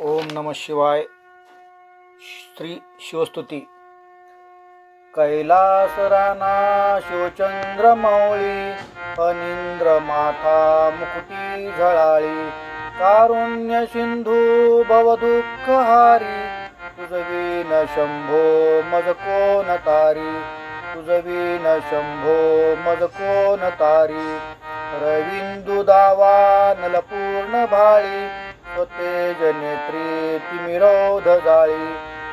ओम नमः शिवाय. श्री शिवस्तुती. कैलास राना शिवचंद्र मौळी, फणींद्र माथा मुकुटी झळाळी, कारुण्य सिंधू भवदुःखहारी, तुझवीन शंभो मज कोण तारी, तुझवीन शंभो मज कोण तारी. रविंदू दावा नलपूर्ण भाळी, स्वतेज नेत्री तिमिरौध जाळी,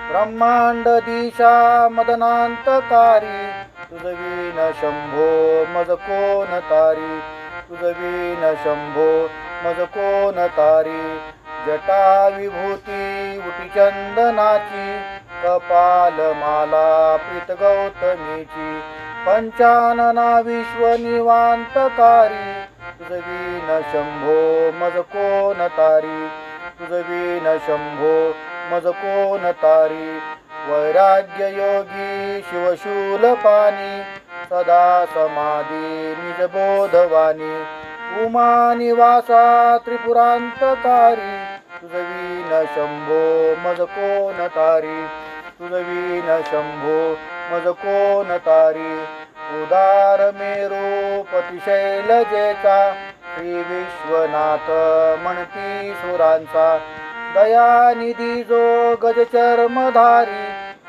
ब्रह्मांड दिशा मदनांतकारी, तुझवीन शंभो मज कोण तारी, तुझवीन शंभो मज कोण तारी. जटा विभूती उटी चंदनाची, कपाल माला प्रीत गौतमीची, पंचानना विश्व निवांतकारी, तुझवीन शंभो मज कोण तारी, तुझवीन शंभो मज कोण तारी. वैराग्य योगी शिवशूलपाणी, सदा समाधी निजबोधवाणी, उमा निवासा त्रिपुरांतकारी, तुझवीन शंभो मज कोण तारी, तुझवीन शंभो मज कोण तारी. उदार मेरू पतिशैलजेचा, श्री विश्वनाथ म्हणती सुरांचा, दयानिधी जो गजचर्मधारी,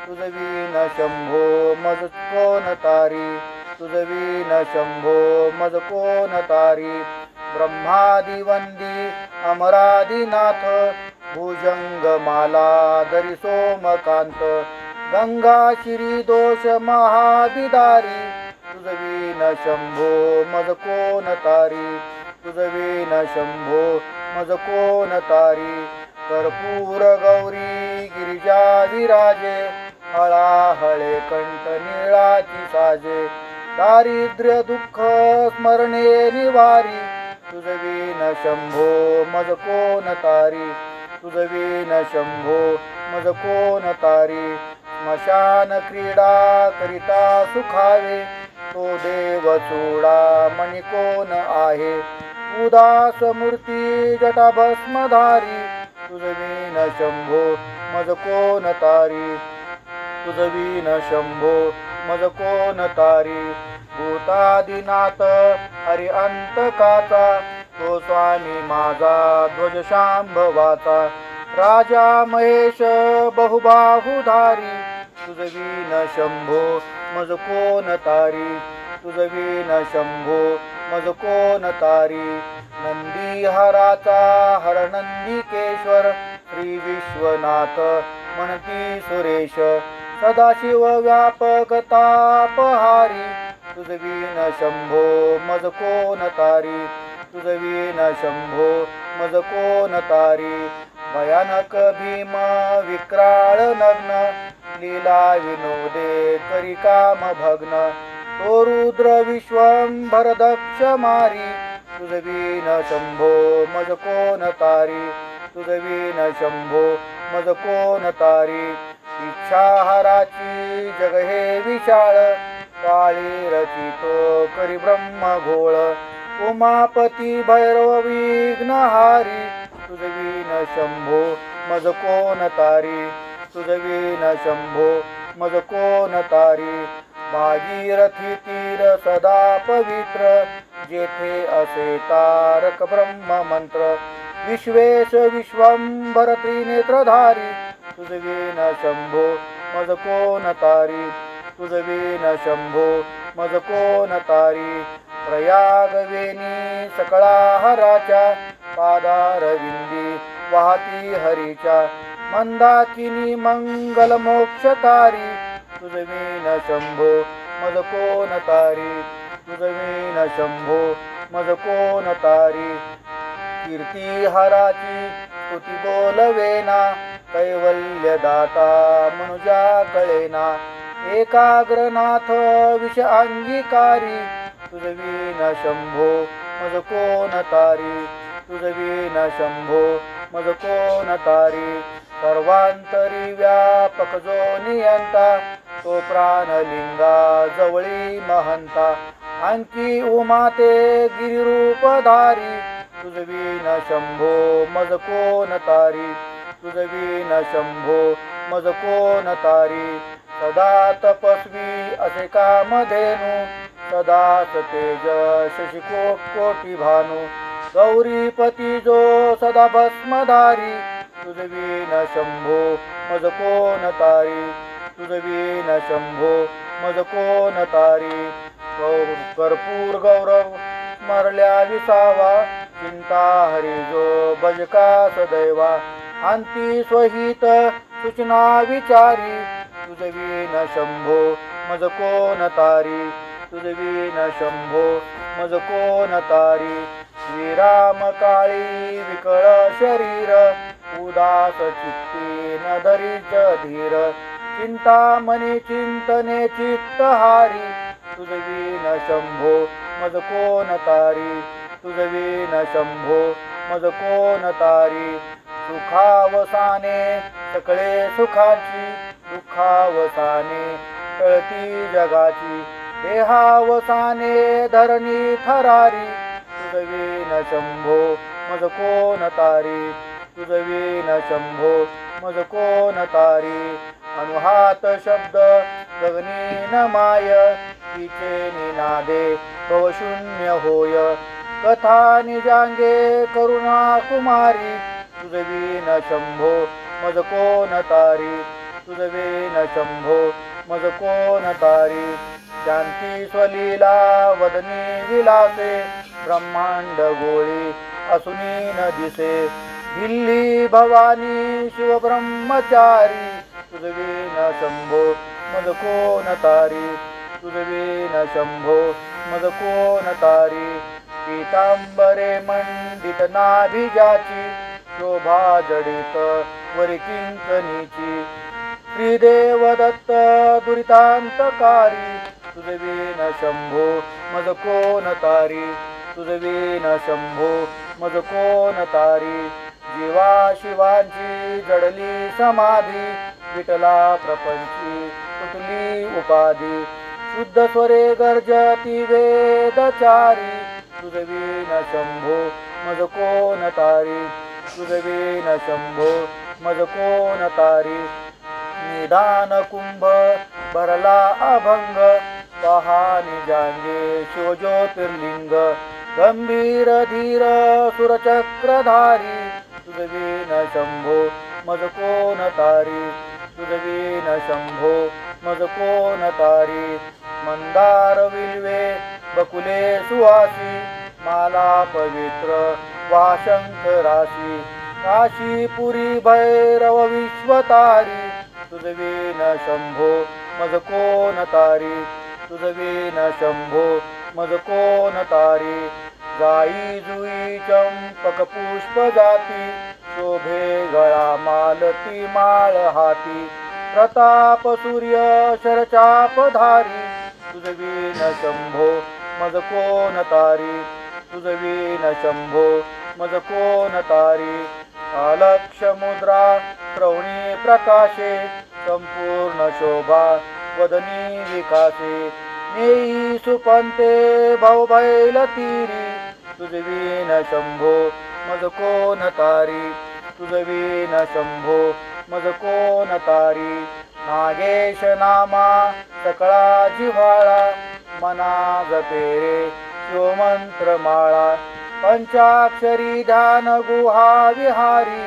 तुझवीन शंभो मज कोण तारी, तुझवीन शंभो मज कोण तारी. ब्रह्मादिवंदी अमरादिनाथ, भुजंगमाला दरी सोमकांत, गंगा श्री दोष महाबिदारी, तुझवीन शंभो मज कोण तारी, तुझवीन शंभो मज कोण तारी. कर्पूर गौरी गिरिजा विराजे, हळाहळे कंठ निळाची साजे, दारिद्र्य दुःख स्मरणे निवारी, तुझवीन शंभो मज कोण तारी, तुझवीन शंभो मज कोण तारी. स्मशान क्रीडा करिता सुखावे, तो देव चूडा मणी कोण आहे, उदास मूर्ती जटा भस्मधारी, तुझवीन शंभो मज कोण तारी, तुझवीन शंभो मज कोण तारी. भूतादिनाथ हरि अंतकाचा, तो स्वामी माझा ध्वज शांभवाचा, राजा महेश बहुबाहुधारी, तुझवीन शंभो मज कोण तारी, तुझवीन शंभो मज कोण तारी. नंदीहराचा हरनंदिकेश्वर, श्री विश्वनाथ म्हणती सुरेश, सदाशिव व्यापक तापहारी, तुझवीन शंभो मज कोण तारी, तुझवीन शंभो मज कोण तारी. भयानक भीम विक्राळ नग्न, लीला विनोदे करी काम भग्न, तो रुद्र विश्वंभर दक्ष मारी, तुझवीन शंभो मज कोण तारी, तुझवीन शंभो मज कोण तारी. इच्छाहाराची जग हे विशाळ, काळी रचितो करी ब्रह्म घोळ, उमापती भैरव विघ्नहारी, तुझवीन शंभो मज कोण तारी, तुझवीन शंभो मज कोण तारी. भागीरथी तीर सदा पवित्र, जेथे असे तारक ब्रह्म मंत्र, विश्वेश विश्वंभर त्रिनेत्रधारी, तुझवीन शंभो मज कोण तारी, तुझवीन शंभो मज कोण तारी. प्रयागवेणी सकळाहराच्या, पादारविंदी वाहती हरीच्या, मंदाकिनी मंगल मोक्षकारी, तुझवीन शंभो मज कोण तारी, तुझवीन शंभो मज कोण तारी. कीर्तिहाराची स्तुती बोलवेना, कैवल्यदाता मनुजा कळेना, एकाग्रनाथ विष अंगीकारी, तुझवीन शंभो मज कोण तारी, तुझवीन शंभो मज कोण तारी. सर्वांतरी व्यापक जो नियंता, तो प्राणलिंगा जवळी महंता, अंकी उमाते गिरिरूपधारी, तुझवीन शंभो मज कोण तारी, तुझवीन शंभो मज कोण तारी. सदा तपस्वी असे कामधेनू सदा तेज शशी कोटी भानू. गौरीपती जो सदा भस्मधारी तुझवीन शंभो मज कोण तारी. तुझवीन शंभो मज कोण तारी. कर्पूर गौरव स्मरल्या विसावा चिंता हरी जो भजका सदैवा. अंती स्वहित सूचना विचारी तुझवीन शंभो मज कोण तारी. तुझवीन शंभो मज कोण तारी. श्रीराम काळी विकळ शरीर उदास चित्ती न धरीच धीर. चिंतामणी चिंतने चित्तहारी तुझवीन शंभो मज कोण तारी. तुझवीन शंभो मज कोण तारी. सुखावसाने सकळे सुखाची दुःखावसाने टळती जगाची. देहावसाने धरणी थरारी तुझवीन शंभो मज कोण तारी. तुझवीन शंभो मज कोण तारी. अनुहात शब्द गगनी न माय तिचे निनादे भवशून्य होय. कथा निजांगे करुणा कुमारी तुझवीन शंभो मज कोण तारी. तुझवीन शंभो मज कोण तारी. शांती स्वलीला वदनी विलासे ब्रह्मांड गोळी असुनी न दिसे. दिल्ली भवानी शिव ब्रह्मचारी तुझवीन शंभो मज कोण तारी. तुझवीन शंभो मज कोण तारी. पीतांबरे मंडित नाभिजाची शोभा जडित वरी किंचनीची. श्रीदेव दत्त दुरितांतकारी तुझवीन शंभो मज कोण तारी. तुझवीन शंभो मज कोण तारी. जीवा शिवांची जडली समाधी विटला प्रपंची तुटली उपाधी. शुद्ध स्वरे गर्जती वेदचारी तुझवीन शंभो मज कोण तारी. तुझवीन शंभो मज कोण तारी. निदान कुंभ भरला अभंग पहा निजांगे शिवज्योतिर्लिंग. गंभीर धीर सुरचक्रधारी तुझवीन शंभो मज कोण तारी. तुझवीन शंभो मज कोण तारी. मंदार विल्वे बकुले सुवासी माला पवित्र वाशंकराशी. काशीपुरी भैरव विश्वतारी तुझवीन शंभो मज कोण तारी. तुझवीन शंभो मज कोण तारी. जाई जुई चंपक पुष्प जाती शोभे गळा मालती माळ हाती. प्रताप सूर्य शरचापधारी तुझवीन शंभो मज कोण तारी. तुझवीन शंभो मज कोण तारी. अलक्ष मुद्रा श्रवणी प्रकाशे संपूर्ण शोभा वदनी विकासे. नेई सुपंते भवभैल तीरी तुझवीन शंभो मज कोण तारी. तुझवीन शंभो मज कोण तारी. नागेश नामा सकळा जिव्हाळा मना जपे रे शिवमंत्र माळा. पंचाक्षरी ध्यान गुहा विहारी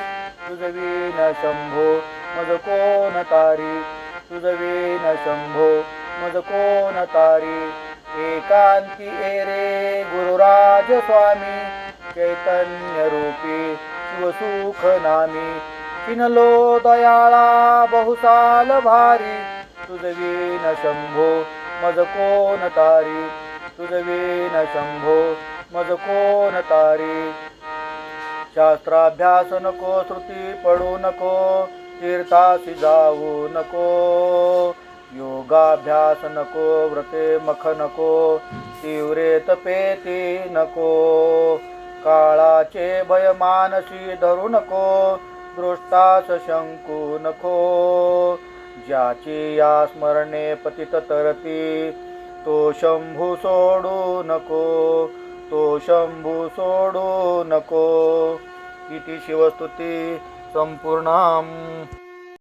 तुझवीन शंभो मज कोण तारी. तुझवीन शंभो मज कोण तारी. एकांती एरे गुरुराज स्वामी चैतन्य रूपी शिवसुख नामी. चिनलो दयाळा बहुसाल भारी तुझवीन शंभो मज कोण तारी. तुझवीन शंभो मज कोण तारी. शास्त्राभ्यास नको श्रुती पडू नको तीर्थासी जाऊ नको. योगाभ्यास नको व्रते मख नको तीव्रे तपेती नको. काळाचे भय मानसी धरू नको दृष्टास शंकू नको. ज्याची या स्मरणे पतित तरती तो शंभू सोडू नको. तो शंभू सोडू नको. इति शिवस्तुती संपूर्णाम्